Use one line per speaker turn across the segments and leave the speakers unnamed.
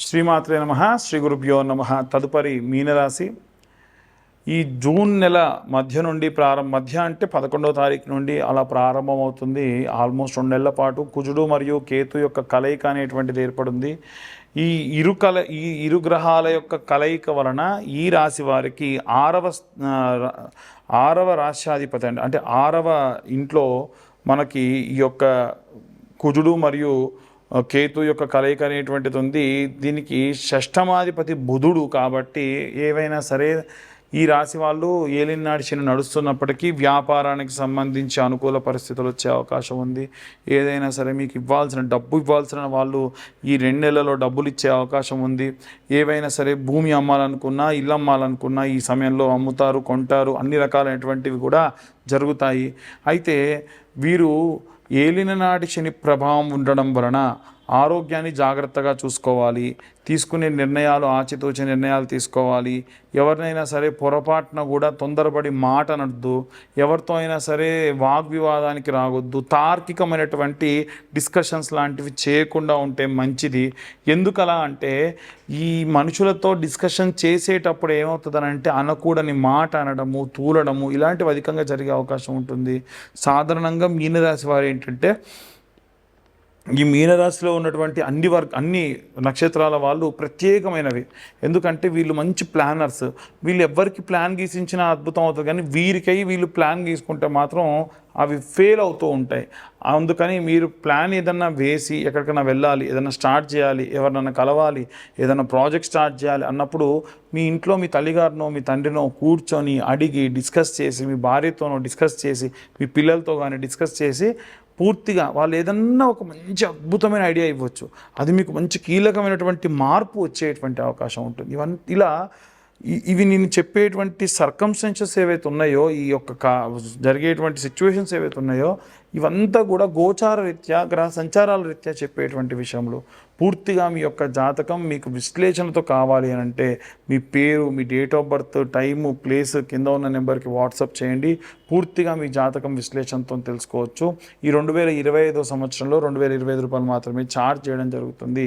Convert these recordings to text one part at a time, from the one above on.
శ్రీమాత్రే నమః. శ్రీ గురుభ్యో నమః. తదుపరి మీనరాశి. ఈ జూన్ నెల మధ్య నుండి మధ్య అంటే 11వ తారీఖు నుండి అలా ప్రారంభమవుతుంది. ఆల్మోస్ట్ 2 నెలల పాటు కుజుడు మరియు కేతు యొక్క కలయిక అనేటువంటిది ఏర్పడింది. ఈ ఇరు గ్రహాల యొక్క కలయిక వలన ఈ రాశి వారికి ఆరవ రాశ్యాధిపతి అంటే 6వ ఇంట్లో మనకి ఈ యొక్క కుజుడు మరియు కేతు యొక్క కలయిక అనేటువంటిది ఉంది. దీనికి షష్టమాధిపతి బుధుడు కాబట్టి ఏవైనా సరే ఈ రాశి వాళ్ళు ఏలినాటి శని నడుస్తున్నప్పటికీ వ్యాపారానికి సంబంధించి అనుకూల పరిస్థితులు వచ్చే అవకాశం ఉంది. ఏదైనా సరే మీకు ఇవ్వాల్సిన వాళ్ళు ఈ 2 నెలల్లో డబ్బులు ఇచ్చే అవకాశం ఉంది. ఏవైనా సరే భూమి అమ్మాలనుకున్నా, ఇల్లు అమ్మాలనుకున్నా ఈ సమయంలో అమ్ముతారు, కొంటారు. అన్ని రకాలైనటువంటివి కూడా జరుగుతాయి. అయితే వీరు ఏలినాటి శని ప్రభావం ఉండడం వలన ఆరోగ్యాన్ని జాగ్రత్తగా చూసుకోవాలి. తీసుకునే నిర్ణయాలు ఆచితూచి నిర్ణయాలు తీసుకోవాలి. ఎవరినైనా సరే పొరపాటున కూడా తొందరపడి మాట అనొద్దు. ఎవరితో అయినా సరే వాగ్వివాదానికి రావద్దు. తార్కికమైనటువంటి డిస్కషన్స్ లాంటివి చేయకుండా ఉంటే మంచిది. ఎందుకలా అంటే ఈ మనుషులతో డిస్కషన్ చేసేటప్పుడు ఏమవుతుందనంటే అనకూడని మాట అనడము, తూలడము ఇలాంటివి అధికంగా జరిగే అవకాశం ఉంటుంది. సాధారణంగా మీనరాశి వారు ఏంటంటే ఈ మీనరాశిలో ఉన్నటువంటి అన్ని నక్షత్రాల వాళ్ళు ప్రత్యేకమైనవి. ఎందుకంటే వీళ్ళు మంచి ప్లానర్స్. వీళ్ళు ఎవరికి ప్లాన్ గీసించినా అద్భుతం అవుతుంది, కానీ వీళ్ళు ప్లాన్ గీసుకుంటే మాత్రం అవి ఫెయిల్ అవుతూ ఉంటాయి. అందుకని మీరు ప్లాన్ ఏదన్నా వేసి ఎక్కడికైనా వెళ్ళాలి, ఏదైనా స్టార్ట్ చేయాలి, ఎవరినైనా కలవాలి, ఏదైనా ప్రాజెక్ట్ స్టార్ట్ చేయాలి అన్నప్పుడు మీ ఇంట్లో మీ తల్లిగారినో మీ తండ్రినో కూర్చొని అడిగి డిస్కస్ చేసి, మీ భార్యతోనో డిస్కస్ చేసి, మీ పిల్లలతో కానీ డిస్కస్ చేసి పూర్తిగా వాళ్ళు ఏదన్నా ఒక మంచి అద్భుతమైన ఐడియా ఇవ్వచ్చు. అది మీకు మంచి కీలకమైనటువంటి మార్పు వచ్చేటువంటి అవకాశం ఉంటుంది. ఇవి నేను చెప్పేటువంటి సర్కమ్స్టెన్సెస్ ఏవైతే ఉన్నాయో, ఈ యొక్క జరిగేటువంటి సిచ్యువేషన్స్ ఏవైతే ఉన్నాయో ఇవంతా కూడా గోచార రీత్యా, గ్రహ సంచారాల రీత్యా చెప్పేటువంటి విషయంలో పూర్తిగా మీ యొక్క జాతకం మీకు విశ్లేషణతో కావాలి అని అంటే మీ పేరు, మీ date of birth, time, place కింద ఉన్న నెంబర్కి వాట్సాప్ చేయండి. పూర్తిగా మీ జాతకం విశ్లేషణతో తెలుసుకోవచ్చు. ఈ 2025 సంవత్సరంలో 2025 రూపాయలు మాత్రమే ఛార్జ్ చేయడం జరుగుతుంది.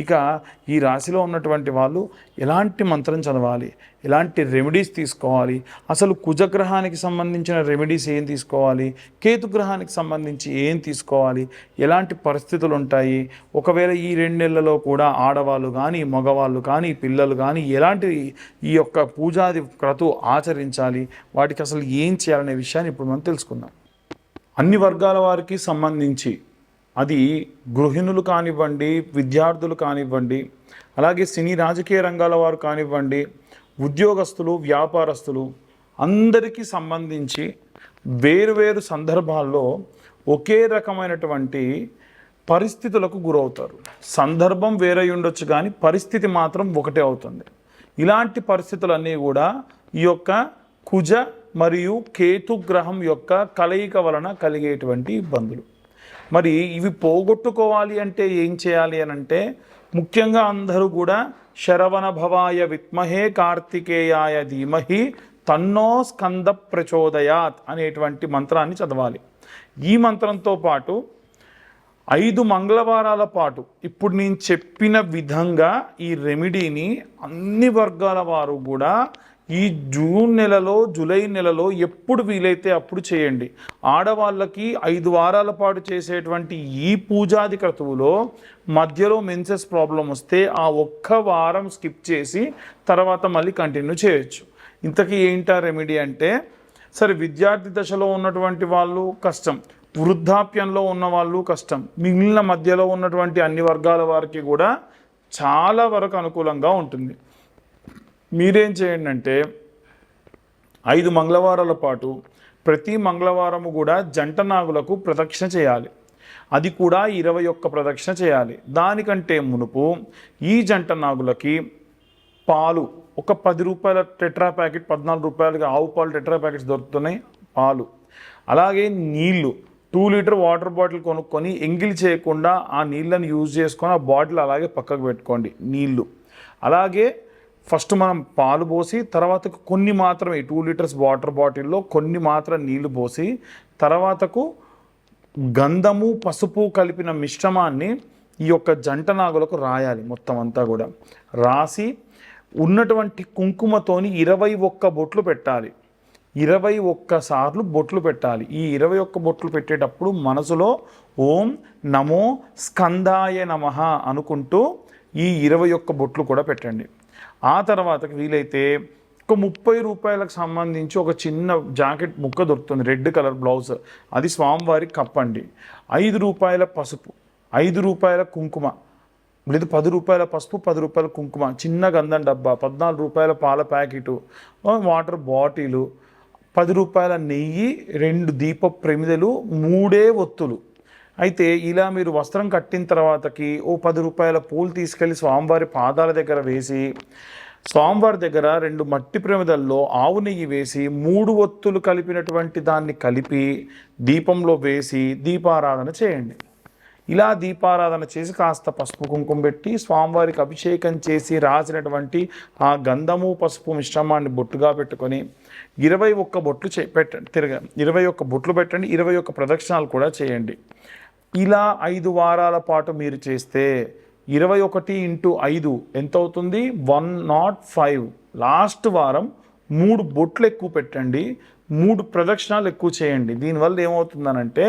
ఇక ఈ రాశిలో ఉన్నటువంటి వాళ్ళు ఎలాంటి మంత్రం చదవాలి, ఎలాంటి రెమెడీస్ తీసుకోవాలి, అసలు కుజగ్రహానికి సంబంధించిన రెమెడీస్ ఏం తీసుకోవాలి, కేతుగ్రహానికి సంబంధించి ఏం తీసుకోవాలి, ఎలాంటి పరిస్థితులు ఉంటాయి, ఒకవేళ ఈ 2 నెలలలో కూడా ఆడవాళ్ళు కానీ మగవాళ్ళు కానీ పిల్లలు కానీ ఎలాంటి ఈ యొక్క పూజాది క్రతువు ఆచరించాలి, వాటికి అసలు ఏం చేయాలనే విషయాన్ని ఇప్పుడు మనం తెలుసుకుందాం. అన్ని వర్గాల వారికి సంబంధించి, అది గృహిణులు కానివ్వండి, విద్యార్థులు కానివ్వండి, అలాగే సినీ రాజకీయ రంగాల వారు కానివ్వండి, ఉద్యోగస్తులు, వ్యాపారస్తులు అందరికీ సంబంధించి వేరువేరు సందర్భాల్లో ఒకే రకమైనటువంటి పరిస్థితులకు గురవుతారు. సందర్భం వేరే ఉండొచ్చు కానీ పరిస్థితి మాత్రం ఒకటే అవుతుంది. ఇలాంటి పరిస్థితులన్నీ కూడా ఈ యొక్క కుజ మరియు కేతు గ్రహం యొక్క కలయిక వలన కలిగేటువంటి ఇబ్బందులు. మరి ఇవి పోగొట్టుకోవాలి అంటే ఏం చేయాలి అని అంటే ముఖ్యంగా అందరూ కూడా శరవణ భవాయ విద్మహే కార్తికేయాయ ధీమహి తన్నో స్కంద ప్రచోదయాత్ అనేటువంటి మంత్రాన్ని చదవాలి. ఈ మంత్రంతో పాటు 5 మంగళవారాల పాటు ఇప్పుడు నేను చెప్పిన విధంగా ఈ రెమెడీని అన్ని వర్గాల వారు కూడా ఈ జూన్ నెలలో, జూలై నెలలో ఎప్పుడు వీలైతే అప్పుడు చేయండి. ఆడవాళ్ళకి 5 వారాల పాటు చేసేటువంటి ఈ పూజాది క్రతువులో మధ్యలో మెన్సెస్ ప్రాబ్లం వస్తే ఆ 1 వారం స్కిప్ చేసి తర్వాత మళ్ళీ కంటిన్యూ చేయొచ్చు. ఇంతకీ ఏంటా రెమెడీ అంటే, సరే విద్యార్థి దశలో ఉన్నటువంటి వాళ్ళు కష్టం, వృద్ధాప్యంలో ఉన్న వాళ్ళు కష్టం, మిగిలిన మధ్యలో ఉన్నటువంటి అన్ని వర్గాల వారికి కూడా చాలా వరకు అనుకూలంగా ఉంటుంది. మీరేం చేయండి అంటే 5 మంగళవారాల పాటు ప్రతి మంగళవారము కూడా జంట నాగులకు ప్రదక్షిణ చేయాలి. అది కూడా 21 ప్రదక్షిణ చేయాలి. దానికంటే మునుపు ఈ జంట నాగులకి పాలు, ఒక 10 రూపాయల టెట్రా ప్యాకెట్, 14 రూపాయలకి ఆవు పాలు టెట్రా ప్యాకెట్స్ దొరుకుతున్నాయి, పాలు, అలాగే నీళ్లు, 2 లీటర్ వాటర్ బాటిల్ కొనుక్కొని ఎంగిలి చేయకుండా ఆ నీళ్ళని యూజ్ చేసుకొని ఆ బాటిల్ అలాగే పక్కకు పెట్టుకోండి. నీళ్లు అలాగే ఫస్ట్ మనం పాలు పోసి తర్వాతకు కొన్ని మాత్రమే 2 లీటర్స్ వాటర్ బాటిల్లో కొన్ని మాత్రం నీళ్లు పోసి తర్వాతకు గంధము, పసుపు కలిపిన మిశ్రమాన్ని ఈ యొక్క జంట నాగులకు రాయాలి. మొత్తం అంతా కూడా రాసి ఉన్నటువంటి కుంకుమతోని 21 బొట్లు పెట్టాలి. 21 సార్లు బొట్లు పెట్టాలి. ఈ 21 బొట్లు పెట్టేటప్పుడు మనసులో ఓం నమో స్కందాయ నమః అనుకుంటూ ఈ 21 బొట్లు కూడా పెట్టండి. ఆ తర్వాతకి వీలైతే ఒక 30 రూపాయలకు సంబంధించి ఒక చిన్న జాకెట్ ముక్క దొరుకుతుంది, రెడ్ కలర్ బ్లౌజ్, అది స్వామివారికి కప్పండి. 5 రూపాయల పసుపు, 5 రూపాయల కుంకుమ, లేదు 10 రూపాయల పసుపు, 10 రూపాయల కుంకుమ, చిన్న గంధం డబ్బా, 14 రూపాయల పాల ప్యాకెటు, వాటర్ బాటిలు, 10 రూపాయల నెయ్యి, 2 దీప ప్రమిదలు, 3 ఒత్తులు. అయితే ఇలా మీరు వస్త్రం కట్టిన తర్వాతకి ఓ 10 రూపాయల పూలు తీసుకెళ్ళి స్వామివారి పాదాల దగ్గర వేసి, స్వామివారి దగ్గర 2 మట్టి ప్రమిదల్లో ఆవు నెయ్యి వేసి 3 ఒత్తులు కలిపినటువంటి దాన్ని కలిపి దీపంలో వేసి దీపారాధన చేయండి. ఇలా దీపారాధన చేసి కాస్త పసుపు కుంకుమ పెట్టి స్వామివారికి అభిషేకం చేసి రాసినటువంటి ఆ గంధము పసుపు మిశ్రమాన్ని బొట్టుగా పెట్టుకొని 21 బొట్లు పెట్టండి. 21 బొట్లు పెట్టండి. 21 ప్రదక్షిణాలు కూడా చేయండి. ఇలా 5 వారాల పాటు మీరు చేస్తే 21 × 5 ఎంత అవుతుంది? 105. లాస్ట్ వారం 3 బొట్లు ఎక్కువ పెట్టండి, 3 ప్రదక్షిణాలు ఎక్కువ చేయండి. దీనివల్ల ఏమవుతుందనంటే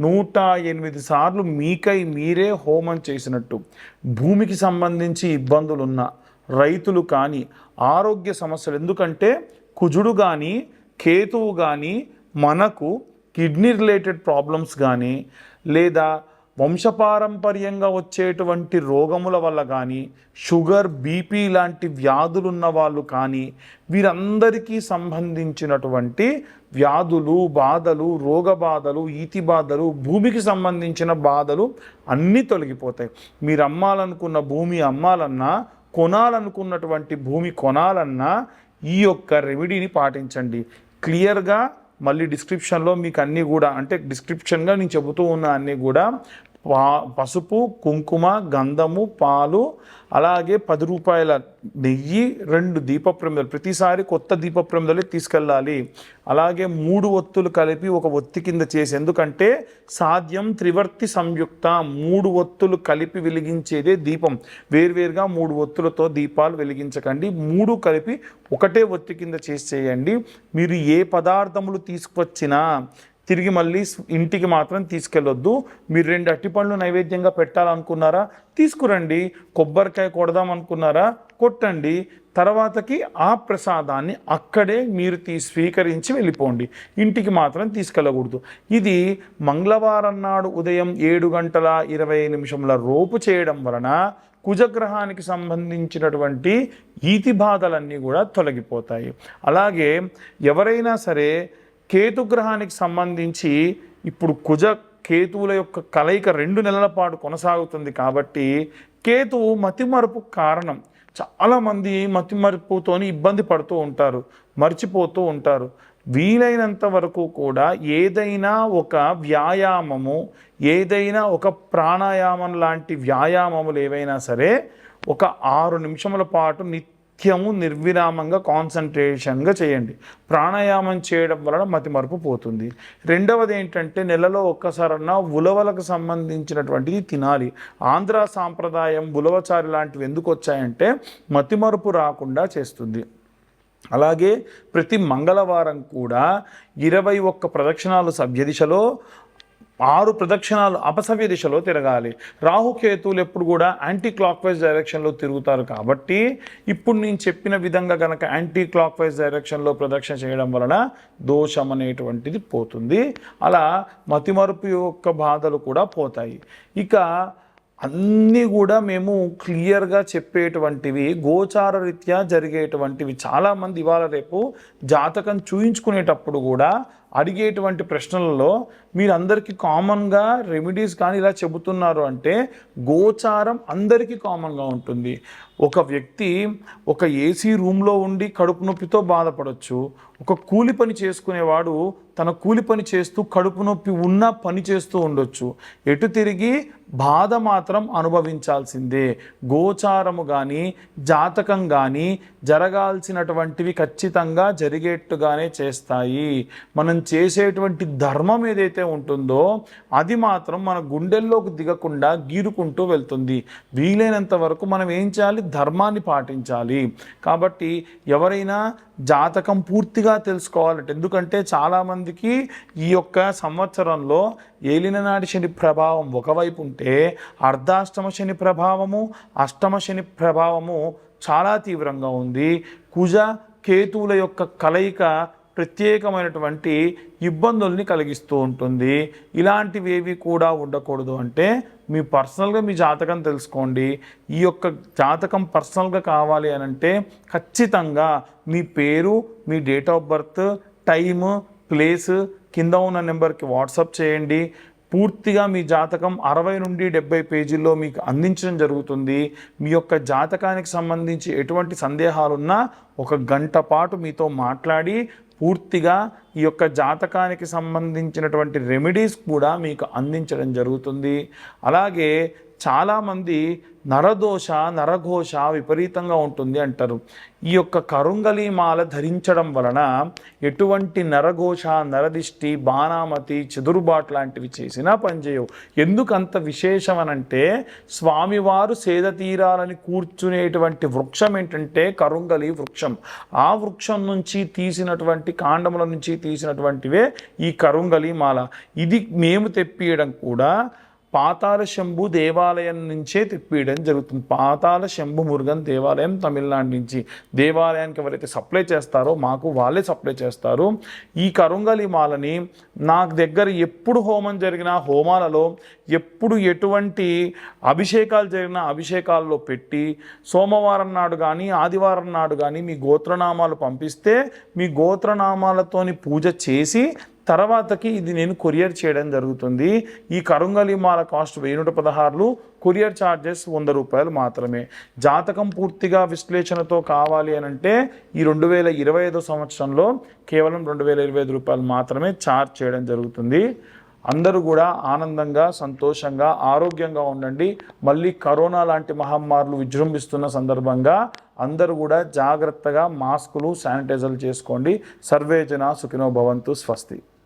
108 సార్లు మీకై మీరే హోమం చేసినట్టు. భూమికి సంబంధించి ఇబ్బందులున్న రైతులు కానీ, ఆరోగ్య సమస్యలు, ఎందుకంటే కుజుడు కానీ కేతువు కానీ మనకు కిడ్నీ రిలేటెడ్ ప్రాబ్లమ్స్ కానీ లేదా వంశపారంపర్యంగా వచ్చేటువంటి రోగముల వల్ల కానీ, షుగర్ బీపీ లాంటి వ్యాధులున్న వాళ్ళు కానీ, వీరందరికీ సంబంధించినటువంటి వ్యాధులు, బాధలు, రోగ బాధలు, ఈతి బాధలు, భూమికి సంబంధించిన బాధలు అన్నీ తొలగిపోతాయి. మీరు అమ్మాలనుకున్న భూమి అమ్మాలన్నా, కొనాలనుకున్నటువంటి భూమి కొనాలన్నా ఈ యొక్క రెమెడీని పాటించండి. క్లియర్గా మళ్ళీ డిస్క్రిప్షన్లో మీకు అన్నీ కూడా, అంటే డిస్క్రిప్షన్గా నేను చెబుతూ ఉన్న అన్నీ కూడా పసుపు, కుంకుమ, గంధము, పాలు, అలాగే 10 రూపాయల నెయ్యి, 2 దీప ప్రమిదలు, ప్రతిసారి కొత్త దీప ప్రమిదలే తీసుకెళ్ళాలి. అలాగే 3 ఒత్తులు కలిపి ఒక ఒత్తి కింద చేసి, ఎందుకంటే సాధ్యం త్రివర్తి సంయుక్త, 3 ఒత్తులు కలిపి వెలిగించేదే దీపం. వేర్వేరుగా 3 ఒత్తులతో దీపాలు వెలిగించకండి, 3 కలిపి ఒకటే ఒత్తి కింద చేసి చేయండి. మీరు ఏ పదార్థములు తీసుకువచ్చినా తిరిగి మళ్ళీ ఇంటికి మాత్రం తీసుకెళ్ళొద్దు. మీరు 2 అరటిపండ్లు నైవేద్యంగా పెట్టాలనుకున్నారా, తీసుకురండి. కొబ్బరికాయ కొడదాం అనుకున్నారా, కొట్టండి. తర్వాతకి ఆ ప్రసాదాన్ని అక్కడే మీరు స్వీకరించి వెళ్ళిపోండి, ఇంటికి మాత్రం తీసుకెళ్ళకూడదు. ఇది మంగళవారం నాడు ఉదయం 7:20 లోపు చేయడం వలన కుజగ్రహానికి సంబంధించినటువంటి ఈతి బాధలన్నీ కూడా తొలగిపోతాయి. అలాగే ఎవరైనా సరే కేతుగ్రహానికి సంబంధించి ఇప్పుడు కుజ కేతువుల యొక్క కలయిక 2 నెలల పాటు కొనసాగుతుంది కాబట్టి కేతువు మతిమరుపు కారణం. చాలామంది మతిమరుపుతోని ఇబ్బంది పడుతూ ఉంటారు, మర్చిపోతూ ఉంటారు. వీలైనంత వరకు కూడా ఏదైనా ఒక వ్యాయామము, ఏదైనా ఒక ప్రాణాయామం లాంటి వ్యాయామములు ఏవైనా సరే ఒక 6 నిమిషముల పాటు నిత్యము నిర్విరామంగా కాన్సన్ట్రేషన్గా చేయండి. ప్రాణాయామం చేయడం వలన మతిమరుపు పోతుంది. రెండవది ఏంటంటే నెలలో ఒక్కసారన్నా ఉలవలకు సంబంధించినటువంటిది తినాలి. ఆంధ్ర సాంప్రదాయం ఉలవచారి లాంటివి ఎందుకు వచ్చాయంటే మతిమరుపు రాకుండా చేస్తుంది. అలాగే ప్రతి మంగళవారం కూడా 21 ప్రదక్షిణాలు సవ్య దిశలో, 6 ప్రదక్షిణాలు అపసవ్య దిశలో తిరగాలి. రాహుకేతువులు ఎప్పుడు కూడా యాంటీ క్లాక్ వైజ్ డైరెక్షన్లో తిరుగుతారు కాబట్టి ఇప్పుడు నేను చెప్పిన విధంగా కనుక యాంటీ క్లాక్ వైజ్ డైరెక్షన్లో ప్రదక్షిణ చేయడం వలన దోషం అనేటువంటిది పోతుంది. అలా మతిమరుపు యొక్క బాధలు కూడా పోతాయి. ఇక అన్నీ కూడా మేము క్లియర్గా చెప్పేటువంటివి గోచార రీత్యా జరిగేటువంటివి. చాలామంది ఇవాళ రేపు జాతకం చూయించుకునేటప్పుడు కూడా అడిగేటువంటి ప్రశ్నలలో మీరందరికీ కామన్గా రెమెడీస్ కానీ ఇలా చెబుతున్నారు అంటే గోచారం అందరికీ కామన్గా ఉంటుంది. ఒక వ్యక్తి ఒక ఏసీ రూమ్లో ఉండి కడుపు నొప్పితో బాధపడవచ్చు. ఒక కూలి పని చేసుకునేవాడు తన కూలి పని చేస్తూ కడుపు నొప్పి ఉన్న పని చేస్తూ ఉండొచ్చు. ఎటు తిరిగి బాధ మాత్రం అనుభవించాల్సిందే. గోచారము కానీ జాతకం కానీ జరగాల్సినటువంటివి ఖచ్చితంగా జరిగేట్టుగానే చేస్తాయి. మనం చేసేటువంటి ధర్మం ఏదైతే ఉంటుందో అది మాత్రం మన గుండెల్లోకి దిగకుండా గీరుకుంటూ వెళ్తుంది. వీలైనంత వరకు మనం ఏం చేయాలి? ధర్మాన్ని పాటించాలి. కాబట్టి ఎవరైనా జాతకం పూర్తిగా తెలుసుకోవాలంటే, ఎందుకంటే చాలామందికి ఈ యొక్క సంవత్సరంలో ఏలిననాటి శని ప్రభావం ఒకవైపు ఉంటే అర్ధాష్టమ శని ప్రభావము, అష్టమ శని ప్రభావము చాలా తీవ్రంగా ఉంది. కుజ కేతువుల యొక్క కలయిక ప్రత్యేకమైనటువంటి ఇబ్బందుల్ని కలిగిస్తూ ఉంటుంది. ఇలాంటివేవి కూడా ఉండకూడదు అంటే మీ పర్సనల్గా మీ జాతకం తెలుసుకోండి. ఈ యొక్క జాతకం పర్సనల్గా కావాలి అని అంటే ఖచ్చితంగా మీ పేరు, మీ date of birth, time, place కింద ఉన్న నెంబర్కి వాట్సాప్ చేయండి. పూర్తిగా మీ జాతకం 60 నుండి 70 పేజీల్లో మీకు అందించడం జరుగుతుంది. మీ యొక్క జాతకానికి సంబంధించి ఎటువంటి సందేహాలున్నా 1 గంట పాటు మీతో మాట్లాడి పూర్తిగా ఈ యొక్క జాతకానికి సంబంధించినటువంటి రెమెడీస్ కూడా మీకు అందించడం జరుగుతుంది. అలాగే చాలామంది నరదోష, నరఘోష విపరీతంగా ఉంటుంది అంటారు. ఈ యొక్క కరుంగలి మాల ధరించడం వలన ఎటువంటి నరఘోష, నరదిష్టి, బాణామతి, చెదురుబాటు లాంటివి చేసినా పనిచేయవు. ఎందుకంత విశేషమనంటే స్వామివారు సేద తీరాలని కూర్చునేటువంటి వృక్షం ఏంటంటే కరుంగలి వృక్షం. ఆ వృక్షం నుంచి తీసినటువంటి కాండముల నుంచి తీసినటువంటివే ఈ కరుంగలి మాల. ఇది మేము తెప్పియడం కూడా పాతాళ శంభు దేవాలయం నుంచే తెప్పియడం జరుగుతుంది. పాతాళ శంభు మురుగన్ దేవాలయం తమిళనాడు నుంచి దేవాలయానికి ఎవరైతే సప్లై చేస్తారో మాకు వాళ్ళే సప్లై చేస్తారు. ఈ కరుంగలి మాలని నాకు దగ్గర ఎప్పుడు హోమం జరిగినా హోమాలలో, ఎప్పుడు ఎటువంటి అభిషేకాలు జరిగినా అభిషేకాల్లో పెట్టి సోమవారం నాడు కానీ ఆదివారం నాడు కానీ మీ గోత్రనామాలు పంపిస్తే మీ గోత్రనామాలతోని పూజ చేసి తర్వాతకి ఇది నేను కొరియర్ చేయడం జరుగుతుంది. ఈ కరుంగలి మాల కాస్ట్ 1116, కొరియర్ ఛార్జెస్ 100 రూపాయలు మాత్రమే. జాతకం పూర్తిగా విశ్లేషణతో కావాలి అని అంటే ఈ 2025 సంవత్సరంలో కేవలం 2025 రూపాయలు మాత్రమే ఛార్జ్ చేయడం జరుగుతుంది. అందరూ కూడా ఆనందంగా, సంతోషంగా, ఆరోగ్యంగా ఉండండి. మళ్ళీ కరోనా లాంటి మహమ్మారులు విజృంభిస్తున్న సందర్భంగా అందరూ కూడా జాగ్రత్తగా మాస్కులు, శానిటైజర్లు చేసుకోండి. సర్వే జన సుఖినో భవంతు. స్వస్తి.